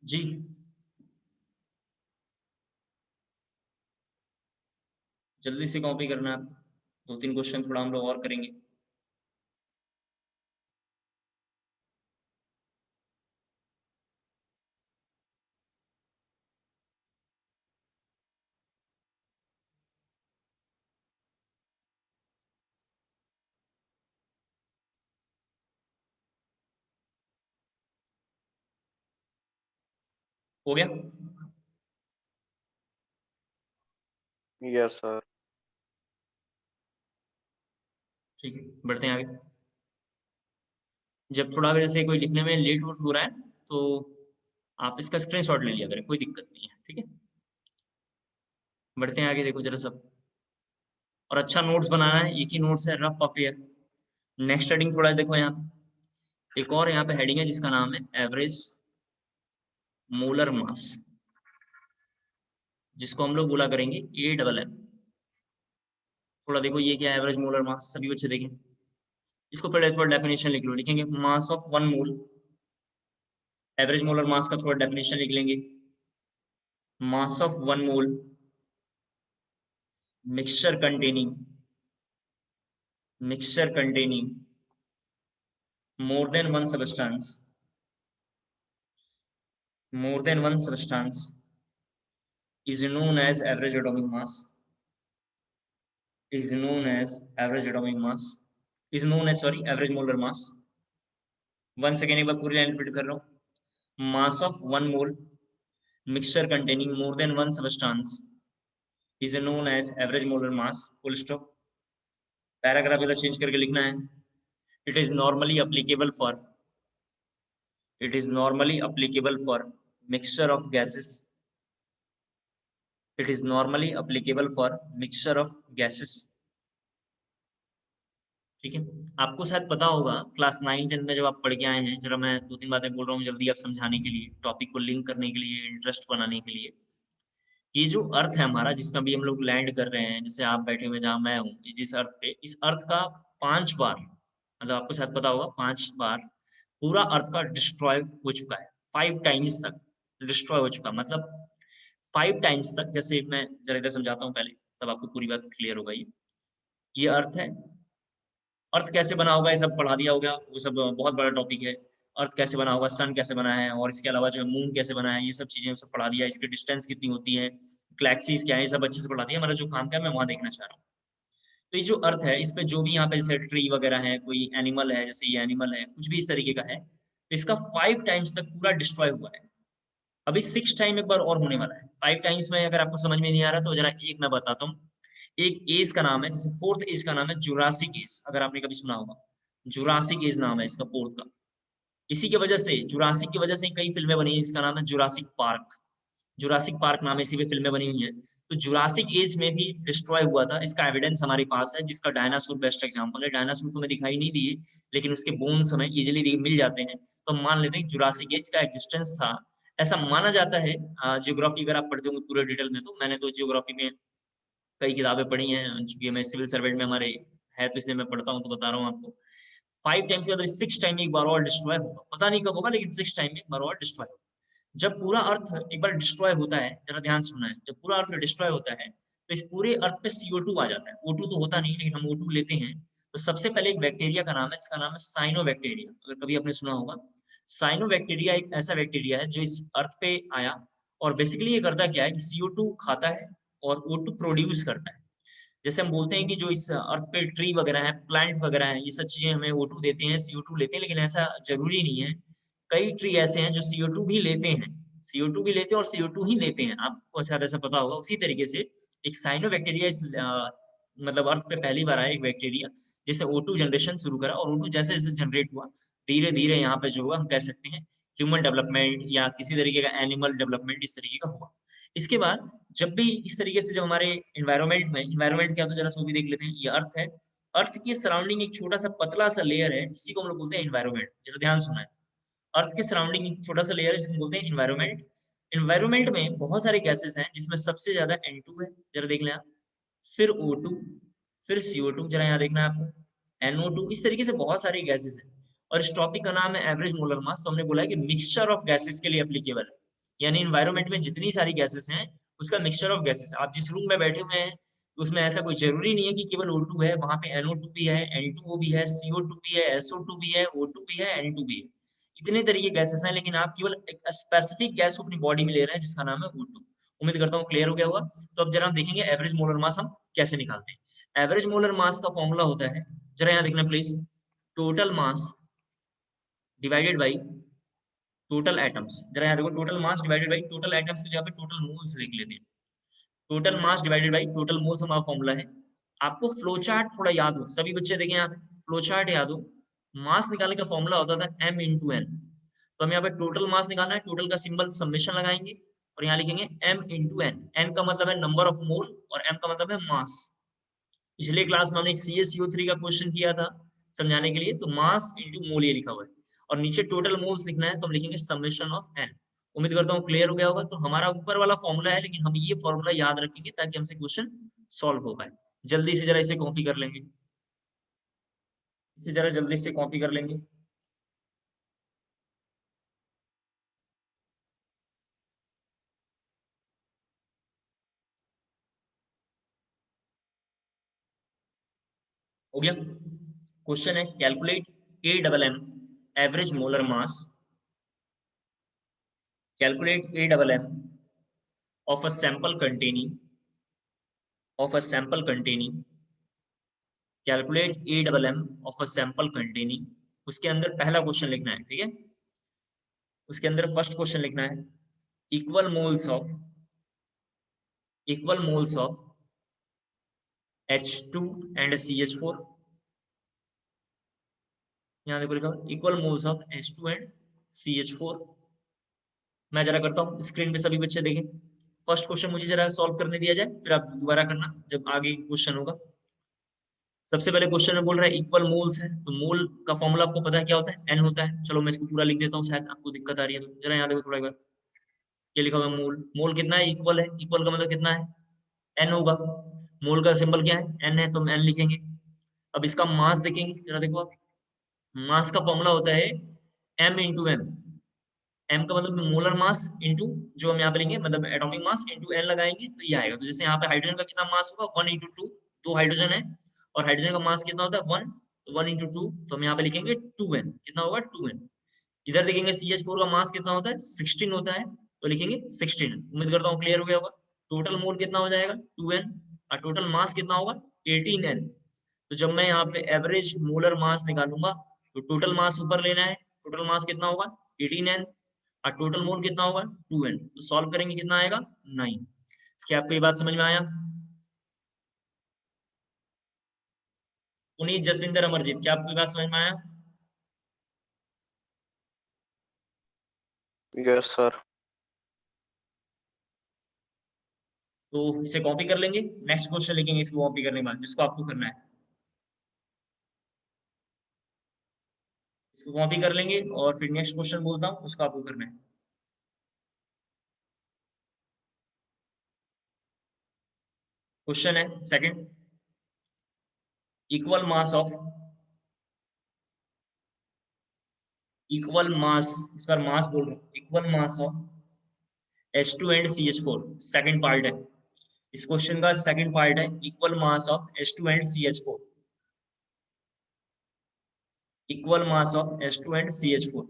जी जल्दी से कॉपी करना है आप, 2-3 क्वेश्चन थोड़ा हम लोग और करेंगे। हो गया? Yes sir. ठीक है बढ़ते हैं आगे। जब थोड़ा वैसे कोई लिखने में लेट हो रहा है तो आप इसका स्क्रीनशॉट ले लिया करें, कोई दिक्कत नहीं है, ठीक है। बढ़ते हैं आगे, देखो जरा सब, और अच्छा नोट्स बनाना है, एक ही नोट्स है रफ अफेयर। नेक्स्ट हेडिंग थोड़ा देखो यहाँ, एक और यहाँ पे हेडिंग है जिसका नाम है एवरेज मोलर मास, जिसको हम लोग बोला करेंगे AMM। थोड़ा देखो ये क्या है एवरेज मोलर मास, सभी बच्चे देखें इसको, पहले थोड़ा डेफिनेशन लिख लो, लिखेंगे mass of 1 mole, average molar mass का थोड़ा डेफिनेशन लिख लेंगे, mass of 1 mole mixture containing more than one substance is known as average atomic mass, is known as average molar mass। One second, एक बार पूरी लाइन रिपीट कर रहा हूँ, mass of 1 mole mixture containing more than one substance is known as average molar mass, full stop। Paragraph इधर चेंज करके लिखना है, it is normally applicable for mixture of gases, it is normally applicable for mixture of gases। ठीक है, आपको शायद पता होगा क्लास 9-10 में जब आप पढ़ के आए हैं, जरा मैं 2-3 बातें बोल रहा हूँ जल्दी आप समझाने के लिए, टॉपिक को लिंक करने के लिए, इंटरेस्ट बनाने के लिए। ये जो अर्थ है हमारा जिसमें भी हम लोग लैंड कर रहे हैं, जैसे आप बैठे हुए जहाँ मैं हूँ, जिस अर्थ पे, इस अर्थ का 5 बार, मतलब आपको शायद पता होगा 5 बार पूरा अर्थ का डिस्ट्रॉय हो चुका है, 5 टाइम्स तक डिस्ट्रॉय हो चुका, मतलब 5 टाइम्स तक। जैसे मैं जरा इधर समझाता हूँ पहले, तब आपको पूरी बात क्लियर होगा। ये अर्थ है, अर्थ कैसे बना होगा ये सब पढ़ा दिया होगा, वो सब बहुत बड़ा टॉपिक है। अर्थ कैसे बना होगा, सन कैसे बना है, और इसके अलावा जो है मून कैसे बना है, ये सब चीजें सब पढ़ा दिया, इसकी डिस्टेंस कितनी होती है, गैलेक्सीज क्या है, ये सब अच्छे से पढ़ा दिया। हमारा जो काम क्या है मैं वहां देखना चाह रहा हूँ। तो ये जो अर्थ है इस पे जो भी यहाँ पे जैसे ट्री वगैरह है, कोई एनिमल है, जैसे ये एनिमल है, कुछ भी इस तरीके का है, तो इसका 5 टाइम्स तक पूरा डिस्ट्रॉय हुआ है। अभी 6 टाइम एक बार और होने वाला है। 5 टाइम्स में अगर आपको समझ में नहीं आ रहा तो जरा एक मैं बताता हूँ। एक एज का नाम है, जैसे फोर्थ एज का नाम है जुरासिक एज, अगर आपने कभी सुना होगा। जुरासिक एज नाम है इसका फोर्थ का। इसी की वजह से, जुरासिक की वजह से कई फिल्में बनी है, इसका नाम है जुरासिक पार्क। जुरासिक पार्क नाम है, इसी पे फिल्में बनी हुई है। तो जुरासिक एज में भी डिस्ट्रॉय हुआ था, इसका एविडेंस हमारे पास है, जिसका डायनासोर बेस्ट एग्जांपल है। डायनासोर तो हमें दिखाई नहीं दिए, लेकिन उसके बोन्स हमें इजीली मिल जाते हैं, तो हम मान लेते हैं जुरासिक एज का एग्जिस्टेंस था, ऐसा माना जाता है। जियोग्राफी अगर आप पढ़ते होंगे पूरे डिटेल में, तो मैंने तो जियोग्राफी में कई किताबें पढ़ी हैं, चूंकि मैं सिविल सर्वेंट में हमारे है, तो इसलिए मैं पढ़ता हूँ, तो बता रहा हूँ आपको। 5 टाइम्स के बाद 6 टाइम एक बार और डिस्ट्रॉय होगा, पता नहीं कब होगा, लेकिन 6 टाइम एक बार और डिस्ट्रॉय होगा। जब पूरा अर्थ एक बार डिस्ट्रॉय होता है, जरा ध्यान सुनना है, जब पूरा अर्थ डिस्ट्रॉय होता है, तो इस पूरे अर्थ पे CO2 आ जाता है। O2 तो होता नहीं, लेकिन हम O2 लेते हैं। तो सबसे पहले एक बैक्टीरिया का नाम है, जिसका नाम है साइनोबैक्टीरिया, अगर कभी आपने सुना होगा। साइनोबैक्टीरिया एक ऐसा बैक्टीरिया है जो इस अर्थ पे आया, और बेसिकली ये करता क्या है कि CO2 खाता है और O2 प्रोड्यूस करता है। जैसे हम बोलते हैं कि जो इस अर्थ पे ट्री वगैरह है, प्लांट वगैरह है, ये सब चीजें हमें O2 देते हैं, CO2 लेते हैं, लेकिन ऐसा जरूरी नहीं है। कई ट्री ऐसे हैं जो CO2 भी लेते हैं, CO2 भी लेते हैं और CO2 ही लेते हैं, आपको शायद ऐसा पता होगा। उसी तरीके से एक साइनोबैक्टीरिया इस मतलब अर्थ पे पहली बार आया, एक बैक्टीरिया जिसने O2 जनरेशन शुरू करा, और O2 जैसे जैसे जनरेट हुआ, धीरे धीरे यहाँ पे जो हुआ, हम कह सकते हैं ह्यूमन डेवलपमेंट या किसी तरीके का एनिमल डेवलपमेंट इस तरीके का हुआ। इसके बाद जब भी इस तरीके से, जब हमारे एनवायरनमेंट में, एनवायरनमेंट क्या, तो जरा सो भी देख लेते हैं। ये अर्थ है, अर्थ की सराउंडिंग एक छोटा सा पतला सा लेयर है, इसी को हम लोग बोलते हैं एनवायरनमेंट। जरा ध्यान सुना है, अर्थ के सराउंडिंग एक छोटा सा लेयर है, जिसको बोलते हैं एनवायरनमेंट। एनवायरनमेंट में बहुत सारे गैसेस हैं, जिसमें सबसे ज्यादा N2 है, जरा देख लें आप, फिर O2, फिर CO2, जरा यहाँ देखना है आपको, NO2, इस तरीके से बहुत सारी गैसेस हैं। और इस टॉपिक का नाम है एवरेज मोलर मास। तो हमने बोला है कि मिक्सचर ऑफ गैसेस के लिए एप्लीकेबल है, यानी एनवायरनमेंट में जितनी सारी गैसेस हैं, उसका मिक्सचर ऑफ गैसेस। आप जिस रूम में बैठे हुए हैं, उसमें ऐसा कोई जरूरी नहीं है कि केवल O2 है, वहां पे NO2 भी है, N2O भी है, CO2 भी है, SO2 भी है, O2 भी है, N2 भी है। इतने तरीके गैसेस हैं, लेकिन आप केवल एक स्पेसिफिक गैस को अपनी बॉडी में ले रहे हैं, जिसका नाम है O2। उम्मीद करता हूँ क्लियर हो गया होगा। तो अब जरा हम देखेंगे एवरेज मोलर मास हम कैसे निकालते हैं। एवरेज मोलर मास का फॉर्मूला होता है, जरा यहाँ देखना please, total mass divided by total atoms. जरा यहाँ देखो, total mass divided by total atoms की जगह पे टोटल मोल्स लिख लेते हैं। Total mass divided by total moles हमारा फॉर्मूला है। आपको फ्लो चार्ट थोड़ा याद हो, सभी बच्चे देखें यहाँ पे, फ्लो चार्ट याद हो। मास निकालने का फॉर्मूला होता था M इंटू एन। तो हम यहाँ पे टोटल मास निकालना है, टोटल का सिंबल समेशन लगाएंगे, और यहाँ लिखेंगे M इंटू एन। एन का मतलब है नंबर ऑफ मोल, और M का मतलब है मास। पिछले क्लास में हमने एक CaCO3 का क्वेश्चन किया था समझाने के लिए, तो मास इंटू मोल ये लिखा हुआ है, और नीचे टोटल मोल्स लिखना है, तो हम लिखेंगे समेशन ऑफ एन। उम्मीद करता हूँ क्लियर हो गया होगा। तो हमारा ऊपर वाला फॉर्मूला है, लेकिन हम ये फॉर्मूला याद रखेंगे ताकि हमसे क्वेश्चन सॉल्व हो पाए। जल्दी से जरा इसे कॉपी कर लेंगे, इसे जरा जल्दी से कॉपी कर लेंगे। हो गया। क्वेश्चन है, calculate AMM average molar mass, calculate AMM of a sample containing calculate AMM of a sample containing। उसके अंदर पहला क्वेश्चन लिखना है, ठीक है। उसके अंदर फर्स्ट क्वेश्चन लिखना है, equal moles of H2 and CH4। यहाँ देखो लिखा equal moles of H2 and CH4। मैं जरा करता हूँ, स्क्रीन पे सभी बच्चे देखें। फर्स्ट क्वेश्चन मुझे जरा सॉल्व करने दिया जाए, फिर आप दोबारा करना जब आगे क्वेश्चन होगा। सबसे पहले क्वेश्चन में बोल रहा है इक्वल मोल्स है, तो मोल का फॉर्मूला आपको पता है क्या होता है, N होता है। चलो मैं इसको पूरा लिख देता हूँ, शायद आपको दिक्कत आ रही है, तो जरा यहाँ देखो थोड़ा एक बार। ये लिखा हुआ है मोल, मोल कितना है, इक्वल है, इक्वल का मतलब कितना है, N होगा। मोल का सिंबल क्या है, N है, तो हम N लिखेंगे। अब इसका मास देखेंगे, जरा देखो आप, मास का फॉर्मूला होता है M इंटू एम। M का मतलब मोलर मास इंटू, जो हम यहाँ पे लेंगे मतलब एटॉमिक मास, इंटू N लगाएंगे तो ये आएगा। तो जैसे यहाँ पे हाइड्रोजन का कितना मास होगा, 1 इंटू 2, 2 हाइड्रोजन है, और हाइड्रोजन का मास कितना होता है 1, तो 1 इंटू 2, तो हम यहाँ पे लिखेंगे 2N, कितना होगा 2N। इधर देखेंगे CH4 का मास कितना होता है, 16 होता है, तो लिखेंगे 16। उम्मीद करता हूँ क्लियर हो गया होगा। टोटल मोल कितना हो जाएगा 2N, और टोटल मास कितना होगा 18N। तो जब मैं यहाँ पे एवरेज मोलर मास निकालूंगा तो टोटल मास ऊपर लेना है। टोटल मास कितना होगा 18N और टोटल मोल कितना होगा 2N। तो सॉल्व करेंगे कितना आएगा 9। क्या आपको ये बात समझ में आया? पुनीत, जसविंदर, अमरजीत, क्या आपको ये बात समझ में आया? Yes sir. तो इसे कॉपी कर लेंगे, नेक्स्ट क्वेश्चन लिखेंगे इसको कॉपी करने के बाद, जिसको आपको करना है इसको कॉपी कर लेंगे और फिर नेक्स्ट क्वेश्चन बोलता हूँ उसको आपको करना है। क्वेश्चन है सेकंड, इक्वल मास ऑफ इस बार मास बोल रहा हूँ, equal mass of H2 and CH4। Second part है इस क्वेश्चन का, सेकंड पार्ट है equal mass of H2 and CH4। Equal mass of H2 and CH4।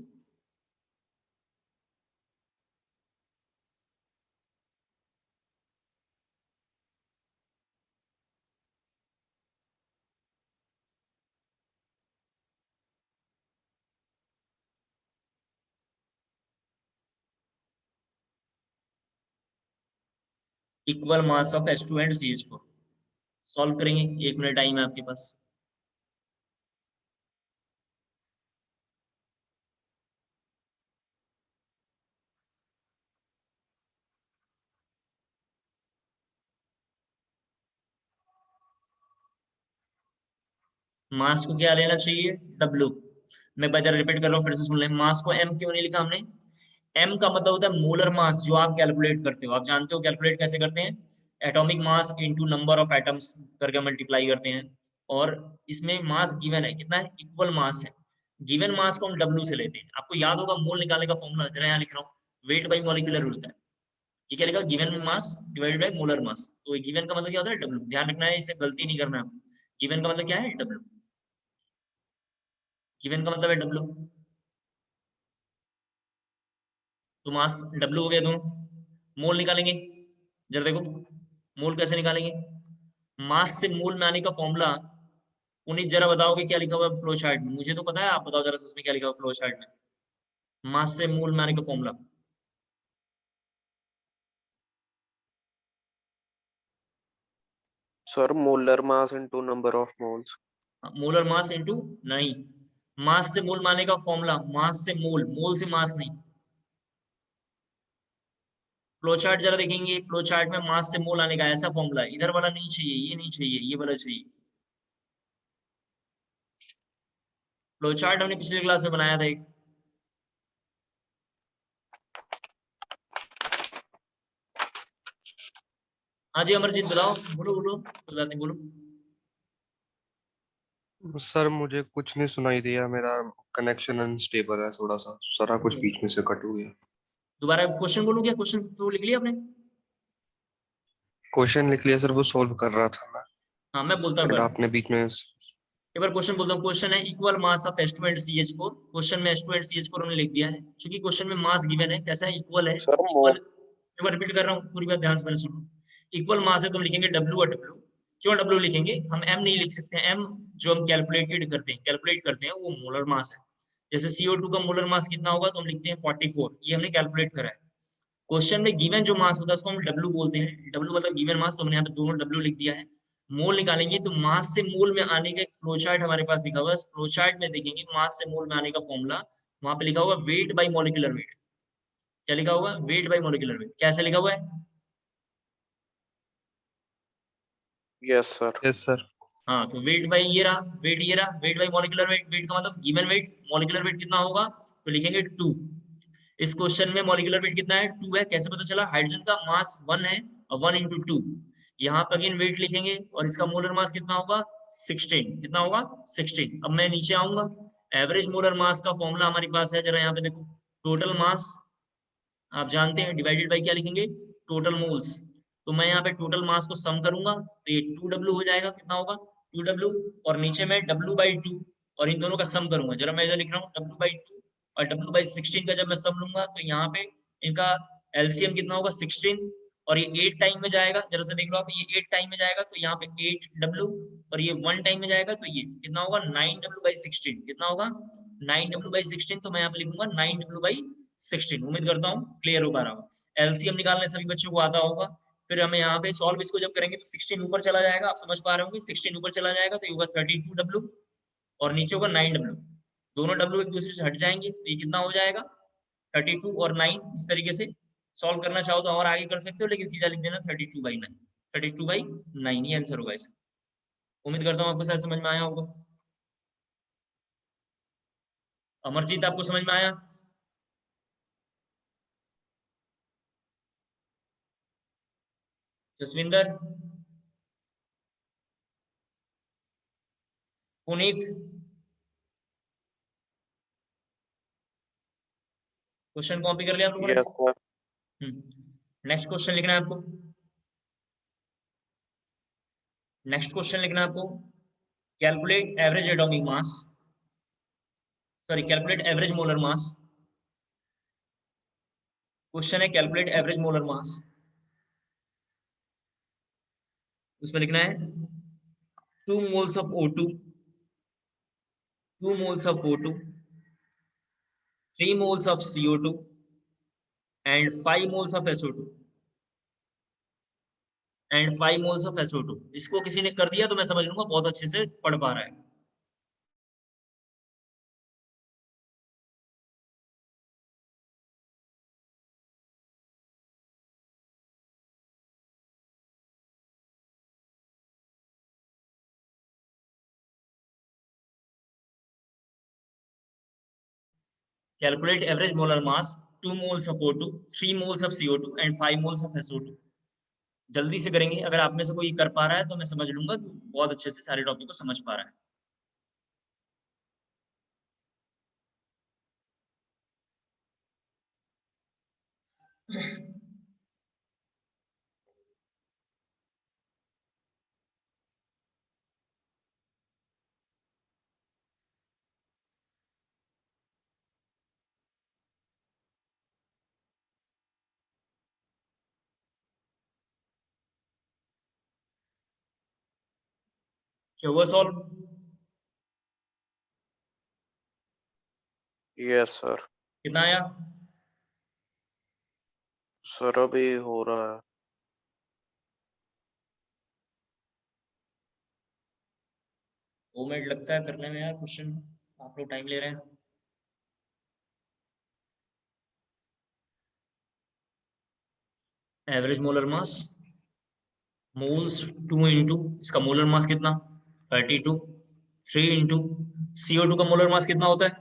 Equal mass of H2 and CH4 solve करेंगे, 1 मिनट टाइम है आपके पास। मास को क्या लेना चाहिए W। मैं बार रिपीट कर रहा हूँ, फिर से सुन लें। मास को M क्यों नहीं लिखा हमने? M का मतलब होता है मोलर मास, जो आप कैलकुलेट करते हो। आप जानते हो कैलकुलेट कैसे करते हैं? Atomic mass into number of atoms करके मल्टीप्लाई करते हैं। और इसमें मास गिवन है, कितना है? इक्वल मास है। गिवन मास को हम W से लेते हैं। आपको याद होगा मोल निकालने का फॉर्मूला, जरा यहाँ लिख रहा हूँ, वेट बाई मॉलिक्यूलर वेट होता है। ये क्या लिखा? Given mass divided by molar mass. तो गिवन का मतलब क्या होता है? W। ध्यान रखना है, इसे गलती नहीं करना है। गिवन का मतलब क्या है? W। गिवन का मतलब है W। तो मास W हो गया दोनों। मोल निकालेंगे, जरा देखो मोल कैसे निकालेंगे। मास से मोल में आने का फॉर्मूला पुनीत जरा बताओगे क्या लिखा हुआ है फ्लो चार्ट में? मुझे तो पता है, आप बताओ जरा उसमें क्या लिखा हुआ फ्लो चार्ट में, मास से मोल में आने का formula. Sir molar mass into number of moles. Molar mass into, नहीं, मास से मोल में आने का फॉर्मूला, मास से मोल, मोल से मास नहीं। फ्लो चार्ट जरा देखेंगे, फ्लो चार्ट में मास से मोल आने का ऐसा फॉर्मूला है। इधर वाला नहीं चाहिए, ये नहीं चाहिए, ये वाला चाहिए। फ्लो चार्ट हमने पिछले क्लास में बनाया था एक। हाँ जी अमरजीत बताओ, बोलो बोलो, कोई बात नहीं, बोलो। सर मुझे कुछ नहीं सुनाई दिया, मेरा कनेक्शन अनस्टेबल है थोड़ा सा, सारा कुछ बीच में से कट हो गया। दोबारा क्वेश्चन बोलूं क्या? क्वेश्चन तो लिख लिया आपने? क्वेश्चन लिख लिया सर, वो सॉल्व कर रहा था मैं, हाँ मैं बोलता हूँ बट एक बार, आपने बीच में। एक बार क्वेश्चन बोलता हूँ। क्वेश्चन है equal mass of H2 and CH4। Question में H2 एंड CH4 हमने लिख दिया है, क्योंकि क्वेश्चन में मास गिवन है। कैसा है? इक्वल है। सर इक्वल, एक बार रिपीट कर रहा हूँ, पूरी बात ध्यान से पहले सुनो। इक्वल मास है तो हम लिखेंगे W और W। क्यों W लिखेंगे? हम M नहीं लिख सकते। M जो हम कैलकुलेट करते हैं वो मोलर मास है। जैसे CO2 का मोलर मास कितना होगा तो हम लिखते हैं 44, ये हमने कैलकुलेट करा है। क्वेश्चन में गिवन जो मास होता है उसको हम W बोलते हैं। W मतलब गिवन मास, तो हमने यहाँ पे दोनों W लिख दिया है। मोल निकालेंगे तो मास से मोल में आने का एक फ्लो चार्ट हमारे पास लिखा हुआ है। फ्लो चार्ट में देखेंगे मास से मोल में आने का फॉर्मूला, वहां पे लिखा हुआ वेट बाई मॉलिक्यूलर वेट। क्या लिखा हुआ? Weight by molecular weight. कैसे लिखा हुआ है? Yes sir. Yes sir. हाँ, तो वेट बाई ये रहा, वेट ये रहा, weight by molecular weight. Weight का मतलब गिवन वेट, मॉलिक्यूलर वेट कितना होगा तो लिखेंगे 2। इस क्वेश्चन में मॉलिक्यूलर वेट कितना है? 2 है। कैसे पता चला? हाइड्रोजन का मास 1 है और 1 इंटू 2। यहाँ पे अगेन वेट लिखेंगे और इसका मोलर मास कितना होगा? 16। कितना होगा? 16। अब मैं नीचे आऊंगा, एवरेज मोलर मास का फॉर्मूला हमारे पास है, जरा यहाँ पे देखो। टोटल मास आप जानते हैं, डिवाइडेड बाई क्या लिखेंगे? Total moles. तो मैं यहाँ पे टोटल मास को सम करूंगा तो ये 2W हो जाएगा। कितना होगा? 2W। और नीचे में W/2 और इन दोनों का सम करूंगा। जरा मैं इधर लिख रहा हूँ W/2 और W/16 का जब मैं सम लूंगा तो यहाँ पे इनका एलसीएम कितना होगा? 16 और ये 8 टाइम में जाएगा, जरा सा देख लो आप, ये 8 टाइम में जाएगा तो यहाँ पे 8W, और ये 1 टाइम में जाएगा तो ये कितना होगा 9W/16, कितना होगा 9W/16, तो मैं यहाँ पे लिखूंगा 9W/16। उम्मीद करता हूँ क्लियर हो पा रहा हूँ। एलसीएम निकालने सभी बच्चों को आता होगा। फिर हमें यहाँ पे सॉल्व इसको जब करेंगे तो 16 ऊपर चला जाएगा, आप समझ पा रहे होंगे, 16 ऊपर चला जाएगा तो ये होगा 32W और नीचे होगा 9W, दोनों W एक दूसरे से हट जाएंगे तो ये कितना हो जाएगा 32 और 9। इस तरीके से सॉल्व करना चाहो तो और आगे कर सकते हो, लेकिन सीधा लिख देना 32/9, 32/9 ये आंसर होगा इसका। उम्मीद करता हूँ आपको शायद समझ में आया होगा। अमरजीत आपको समझ में आया? जसविंदर, पुनीत, क्वेश्चन कॉपी कर लिया आप लोगों ने? Yes, sir. नेक्स्ट क्वेश्चन लिखना है आपको। नेक्स्ट क्वेश्चन लिखना है आपको, कैलकुलेट एवरेज एटॉमिक मास, sorry calculate average molar mass. Question है कैलकुलेट एवरेज मोलर मास। उसमें लिखना है 2 moles of O2, 2 moles of O2, 3 moles of CO2 and 5 moles of SO2 and 5 moles of SO2। इसको किसी ने कर दिया तो मैं समझ लूंगा बहुत अच्छे से पढ़ पा रहा है। Calculate average molar mass, 2 moles of O2, 3 moles of CO2 and 5 moles of SO2। जल्दी से करेंगे, अगर आप में से कोई कर पा रहा है तो मैं समझ लूंगा कि बहुत अच्छे से सारे टॉपिक को समझ पा रहा है। क्या हुआ सॉल्व? Yes, sir. कितना आया? Sir, अभी हो रहा है। 2 मिनट लगता है करने में यार क्वेश्चन, आप लोग टाइम ले रहे हैं। Average molar mass, moles 2 into इसका मोलर मास कितना 32, 3 इंटू CO2 का मोलर मास कितना होता है?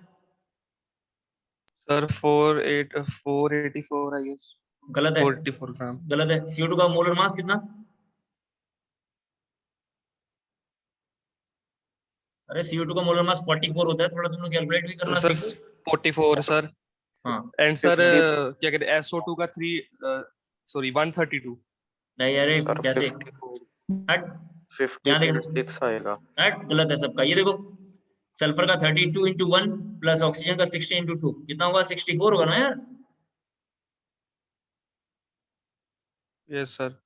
Sir 484 I guess. गलत है, 44 ग्राम। गलत है। CO2 का मोलर मास कितना? अरे CO2 का मोलर मास 44 होता है, थोड़ा तुम लोग कैलकुलेट भी करना सर सीखो। 44 सर। हाँ एंड सर 50 क्या कहते हैं SO2 का 132। नहीं अरे सर कैसे, 54 हट यहाँ देखो, 50.6 आएगा। हट गलत है सबका। ये देखो सल्फर का 32 इंटू 1 प्लस ऑक्सीजन का 60 इंटू 2 कितना होगा 64 होगा ना यार। Yes sir.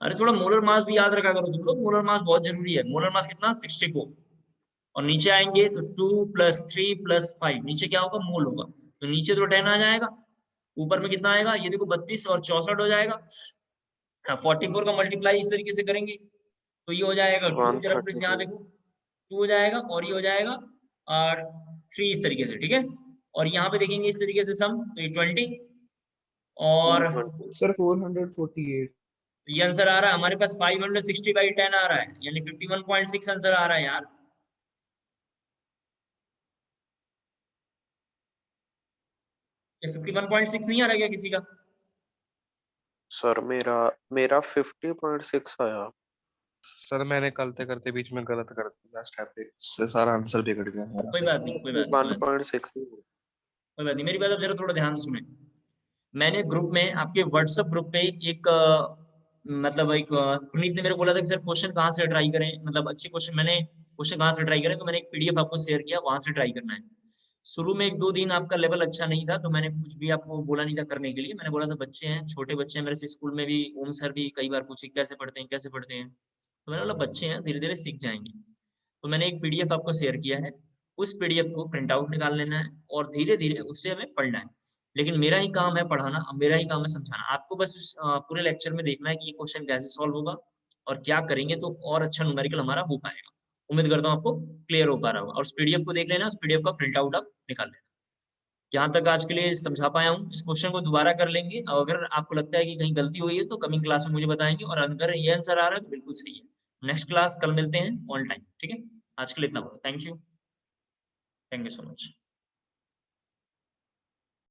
अरे थोड़ा मोलर मास भी याद रखा करो तुम लोग, मोलर मास बहुत जरूरी है। मोलर मास कितना 64, और नीचे आएंगे तो 2 + 3 + 5, नीचे क्या होगा मोल होगा, तो नीचे तो 10 आ जाएगा, ऊपर में कितना आएगा ये देखो 32 और 64 हो जाएगा। 44 का मल्टीप्लाई इस तरीके से करेंगे तो ये हो जाएगा 2, जरा प्लीज यहाँ 132 देखो 2 हो जाएगा, और ये हो जाएगा और 3 इस तरीके से, ठीक है। और यहाँ पे देखेंगे इस तरीके से सम, तो ये 20 और 220 सर 448। ये आंसर आ रहा है हमारे पास 560/10 आ रहा है, यानी 51.6 आंसर आ रहा है यार। ये 51.6 नहीं आ रहा क्या किसी का? सर मेरा 50.6 आया। सर मैंने करते बीच में गलत कर दिया, लास्ट स्टेप पे से सारा आंसर बिगड़ गया मेरा। कोई बात नहीं, कोई बात नहीं, 1.6 कोई बात नहीं। मेरी बात अब जरा थोड़ा ध्यान से सुने। मैंने ग्रुप में आपके व्हाट्सएप ग्रुप पे एक मतलब एक पुनीत ने मेरे को बोला था कि सर क्वेश्चन कहाँ से ट्राई करें, मतलब अच्छे क्वेश्चन, मैंने क्वेश्चन कहाँ से ट्राई करें, तो मैंने एक PDF आपको शेयर किया, वहां से ट्राई करना है। शुरू में 1-2 दिन आपका लेवल अच्छा नहीं था, तो मैंने कुछ भी आपको बोला नहीं था करने के लिए। मैंने बोला था बच्चे हैं, छोटे बच्चे हैं, मेरे से स्कूल में भी ओम सर भी कई बार पूछे कैसे पढ़ते हैं, कैसे पढ़ते हैं? तो मैंने बोला बच्चे हैं, धीरे-धीरे सीख जाएँगे। तो मैंने एक पीडीएफ आपको शेयर किया है, उस पीडीएफ को प्रिंट आउट निकाल लेना है और धीरे-धीरे उससे हमें पढ़ना है। लेकिन मेरा ही काम है पढ़ाना, अब मेरा ही काम है समझाना। आपको बस पूरे लेक्चर में देखना है कि ये क्वेश्चन कैसे सॉल्व होगा और क्या करेंगे तो और अच्छा न्यूमेरिकल हमारा हो पाएगा। उम्मीद करता हूँ आपको क्लियर हो पा रहा होगा और उस पीडीएफ को देख लेना, उस पीडीएफ का प्रिंट आउट आप निकाल लेना। यहाँ तक आज के लिए समझा पाया हूँ, इस क्वेश्चन को दोबारा कर लेंगे और अगर आपको लगता है कि कहीं गलती हुई है तो कमिंग क्लास में मुझे बताएँगे और अगर ये आंसर आ रहा है तो बिल्कुल सही है। नेक्स्ट क्लास कल मिलते हैं ऑन टाइम, ठीक है? आज के लिए इतना बहुत। Thank you so much.